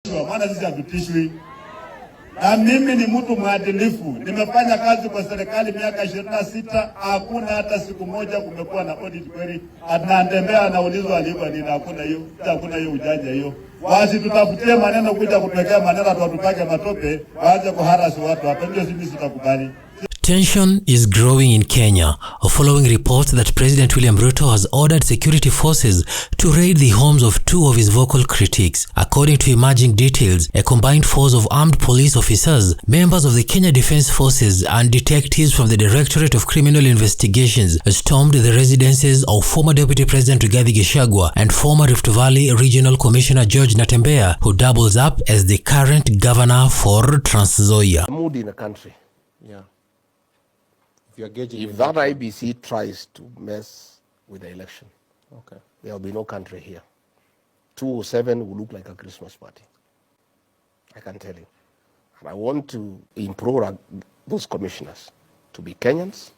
Maana sisi hatutishwi. Na mimi ni mtu mwadilifu. Nimefanya kazi kwa serikali miaka 26, hakuna hata siku moja kumekuwa na audit query. Natembeya anaulizwa alipa nini, hakuna hiyo ujanja hiyo. Wasi tutafutie maneno kuja kutuwekea maneno tutupake matope, waanze kuharasi watu hapa, ndio sisi tutakubali. Tension is growing in Kenya following reports that President William Ruto has ordered security forces to raid the homes of two of his vocal critics. According to emerging details, a combined force of armed police officers, members of the Kenya Defence Forces and detectives from the Directorate of Criminal Investigations stormed the residences of former Deputy President Rigathi and former Rift Valley Regional Commissioner George Natembeya, who doubles up as the current governor for Trans Nzoia. Mood in the country. Yeah. If that IBC tries to mess with the election, okay, there will be no country here. 207 will look like a Christmas party. I can tell you. And I want to implore those commissioners to be Kenyans,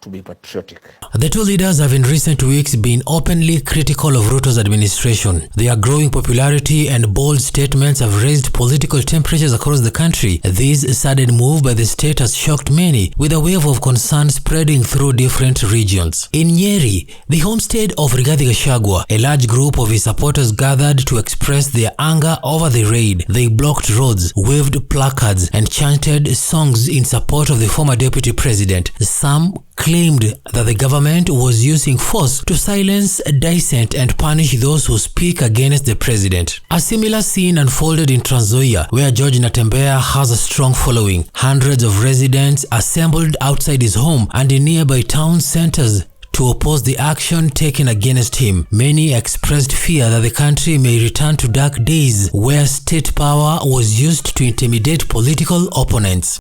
to be patriotic. The two leaders have in recent weeks been openly critical of Ruto's administration. Their growing popularity and bold statements have raised political temperatures across the country. This sudden move by the state has shocked many, with a wave of concern spreading through different regions. In Nyeri, the homestead of Rigathi, a large group of his supporters gathered to express their anger over the raid. They blocked roads, waved placards, and chanted songs in support of the former deputy president. Some claimed that the government was using force to silence dissent and punish those who speak against the president. A similar scene unfolded in Trans Nzoia, where George Natembeya has a strong following. Hundreds of residents assembled outside his home and in nearby town centers to oppose the action taken against him. Many expressed fear that the country may return to dark days where state power was used to intimidate political opponents.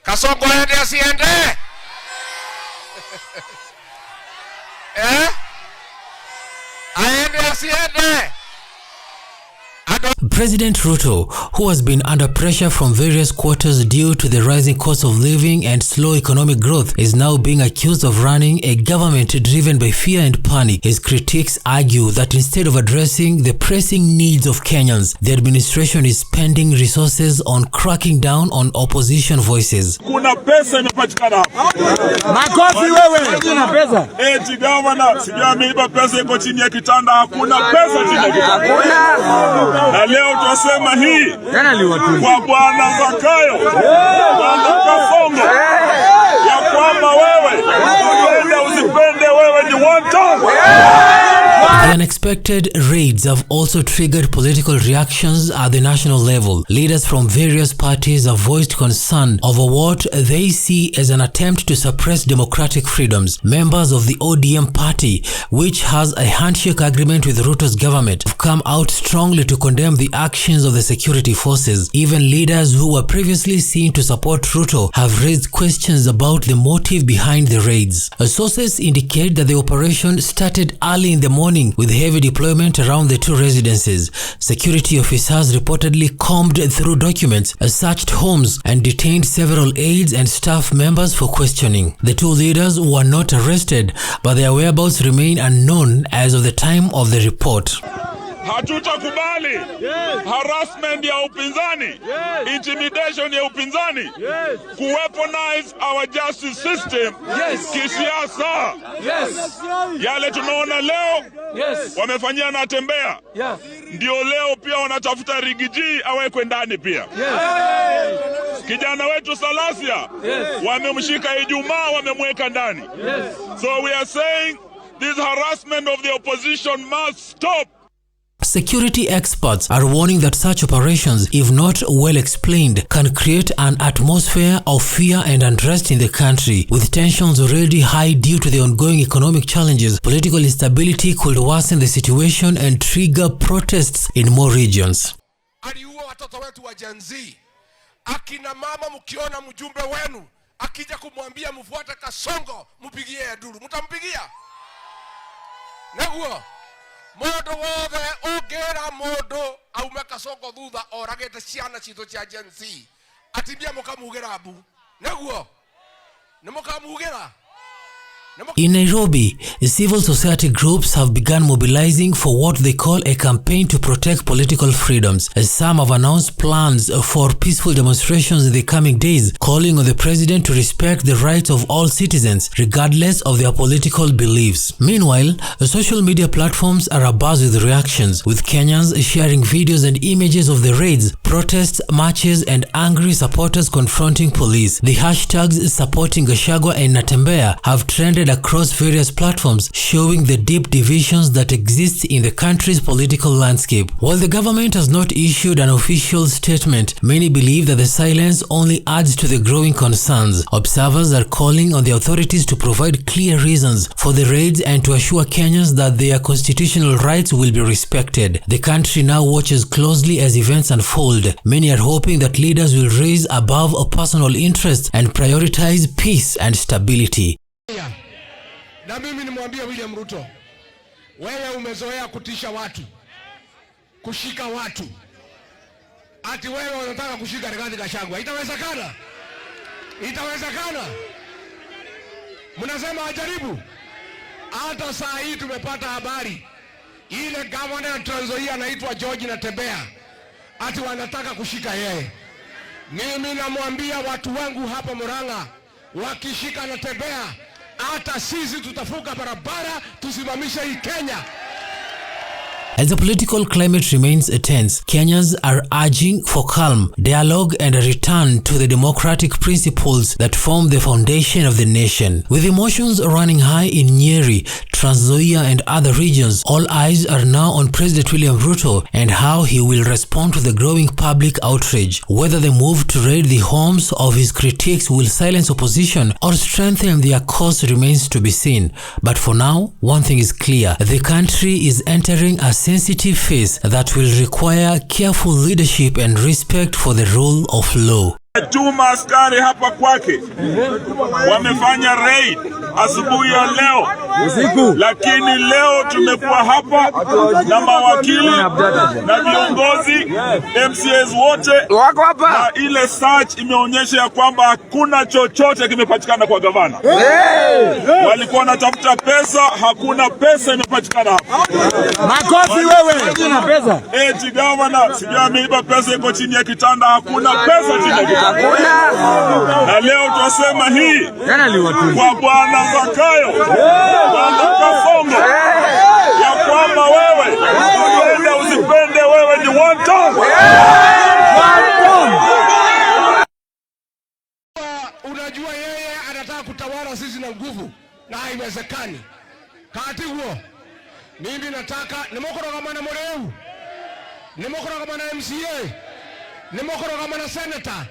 Kasongo ende asiende? Aende asiende? President Ruto, who has been under pressure from various quarters due to the rising cost of living and slow economic growth, is now being accused of running a government driven by fear and panic. His critics argue that instead of addressing the pressing needs of Kenyans, the administration is spending resources on cracking down on opposition voices. Kuna pesa imepatikana hapa. Makofi wewe. Kuna pesa. Eti governor, sijui ameiba pesa iko chini ya kitanda, hakuna pesa chini ya kitanda. Hakuna. Na leo tutasema hii kwa Bwana Zakayo, Bwana Kasongo, ya kwamba wewe upende usipende wewe ni one time. The unexpected raids have also triggered political reactions at the national level. Leaders from various parties have voiced concern over what they see as an attempt to suppress democratic freedoms. Members of the ODM party, which has a handshake agreement with Ruto's government, have come out strongly to condemn the actions of the security forces. Even leaders who were previously seen to support Ruto have raised questions about the motive behind the raids. Sources indicate that the operation started early in the morning with heavy deployment around the two residences. Security officers reportedly combed through documents, searched homes, and detained several aides and staff members for questioning. The two leaders were not arrested, but their whereabouts remain unknown as of the time of the report. Hatutakubali harassment ya upinzani, intimidation ya upinzani, kuweaponize our justice system kisiasa. Yale tunaona leo wamefanyia Natembeya, ndio leo pia wanatafuta Rigathi awekwe ndani pia. Kijana wetu Salasia wamemshika Ijumaa, wamemweka ndani. So we are saying this harassment of the opposition must stop. Security experts are warning that such operations, if not well explained, can create an atmosphere of fear and unrest in the country. With tensions already high due to the ongoing economic challenges, political instability could worsen the situation and trigger protests in more regions. Aliua watoto wetu wa Gen Z. Akina mama mkiona mjumbe wenu akija kumwambia mfuate Kasongo, mpigie duru. Mtampigia? Neguo. Modo wothe ungera modo aume Kasongo thutha oragete ciana cito cia Gen Z atibia mukamugira mbu neguo ni mukamugira In Nairobi, civil society groups have begun mobilizing for what they call a campaign to protect political freedoms. Some have announced plans for peaceful demonstrations in the coming days, calling on the president to respect the rights of all citizens, regardless of their political beliefs. Meanwhile, social media platforms are abuzz with reactions, with Kenyans sharing videos and images of the raids, protests, marches, and angry supporters confronting police. The hashtags supporting Gachagua and Natembeya have trended across various platforms, showing the deep divisions that exist in the country's political landscape. While the government has not issued an official statement, many believe that the silence only adds to the growing concerns. Observers are calling on the authorities to provide clear reasons for the raids and to assure Kenyans that their constitutional rights will be respected. The country now watches closely as events unfold. Many are hoping that leaders will rise above personal interests and prioritize peace and stability. Na mimi nimwambie William Ruto, wewe umezoea kutisha watu, kushika watu. Ati wewe unataka kushika Rigathi Gachagua. Itawezekana? Itawezekana? Mnasema ajaribu? Hata saa hii tumepata habari. Ile governor ya Trans Nzoia anaitwa George Natembeya. Ati wanataka kushika yeye. Mimi namwambia watu wangu hapa Murang'a, wakishika Natembeya, hata sisi tutafuka barabara tusimamisha hii Kenya. As the political climate remains tense, Kenyans are urging for calm, dialogue, and a return to the democratic principles that form the foundation of the nation. With emotions running high in Nyeri, Trans Nzoia, and other regions, all eyes are now on President William Ruto and how he will respond to the growing public outrage. Whether the move to raid the homes of his critics will silence opposition or strengthen their cause remains to be seen. But for now, one thing is clear: the country is entering a sensitive phase that will require careful leadership and respect for the rule of law. Tuma askari hapa kwake wamefanya raid asubuhi ya leo usiku, lakini leo tumekuwa hapa na mawakili na viongozi MCAs wote wako hapa, na ile search imeonyesha ya kwamba hakuna chochote kimepatikana kwa gavana. Walikuwa wanatafuta pesa, hakuna pesa imepatikana hapa. Makofi wewe, hakuna pesa. Eti gavana sijui ameiba pesa, iko chini ya kitanda, hakuna pesa chini ya kitanda. Na leo tunasema hii kwa Bwana Zakayo, Bwana Kasongo, ya kwamba wewe upende usipende, wewe ni one term. Unajua yeye anataka kutawala sisi na nguvu, na haiwezekani. Kati huo mimi nataka nimokoro kama na Moreu, nimokoro kama na MCA, nimokoro kama na senator.